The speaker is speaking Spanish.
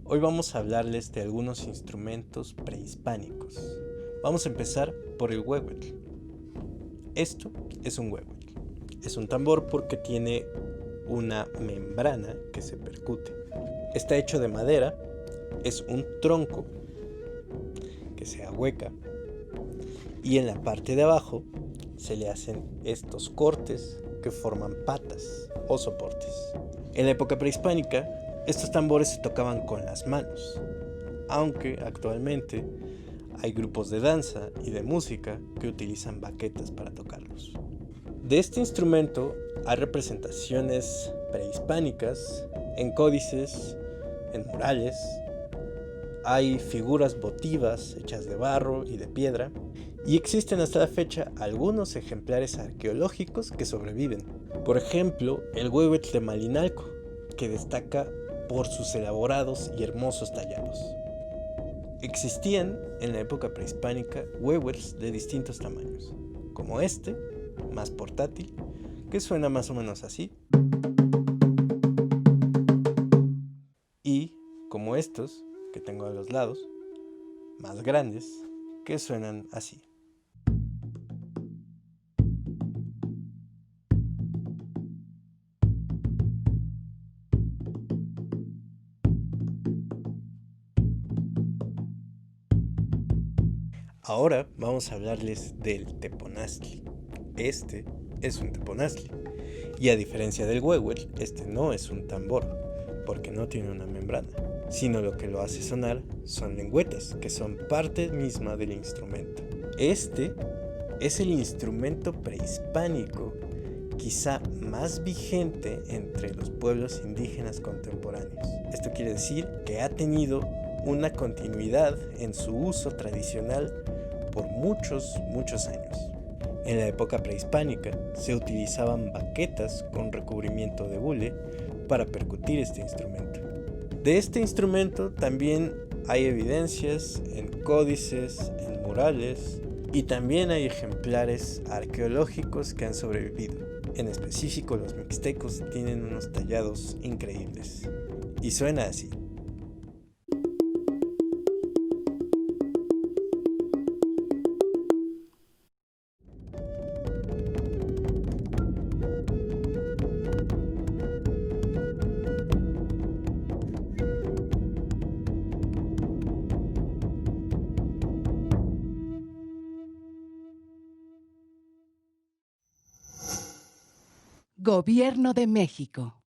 Hoy vamos a hablarles de algunos instrumentos prehispánicos. Vamos a empezar por el huehuetl. Esto es un huehuetl. Es un tambor porque tiene una membrana que se percute. Está hecho de madera, es un tronco que se ahueca y en la parte de abajo se le hacen estos cortes que forman patas o soportes. En la época prehispánica, estos tambores se tocaban con las manos, aunque actualmente hay grupos de danza y de música que utilizan baquetas para tocarlos. De este instrumento hay representaciones prehispánicas en códices, en murales, hay figuras votivas hechas de barro y de piedra, y existen hasta la fecha algunos ejemplares arqueológicos que sobreviven. Por ejemplo, el huehuetl de Malinalco, que destaca por sus elaborados y hermosos tallados. Existían en la época prehispánica huehuetls de distintos tamaños, como este, más portátil, que suena más o menos así, y como estos, que tengo a los lados, más grandes, que suenan así. Ahora vamos a hablarles del teponaztli. Este es un teponaztli. Y a diferencia del huehuetl, este no es un tambor, porque no tiene una membrana, sino lo que lo hace sonar son lengüetas, que son parte misma del instrumento. Este es el instrumento prehispánico quizá más vigente entre los pueblos indígenas contemporáneos. Esto quiere decir que ha tenido una continuidad en su uso tradicional por muchos años. En la época prehispánica se utilizaban baquetas con recubrimiento de hule para percutir este instrumento. De este instrumento también hay evidencias en códices, en murales, y también hay ejemplares arqueológicos que han sobrevivido. En específico, los mixtecos tienen unos tallados increíbles. Y suena así. Gobierno de México.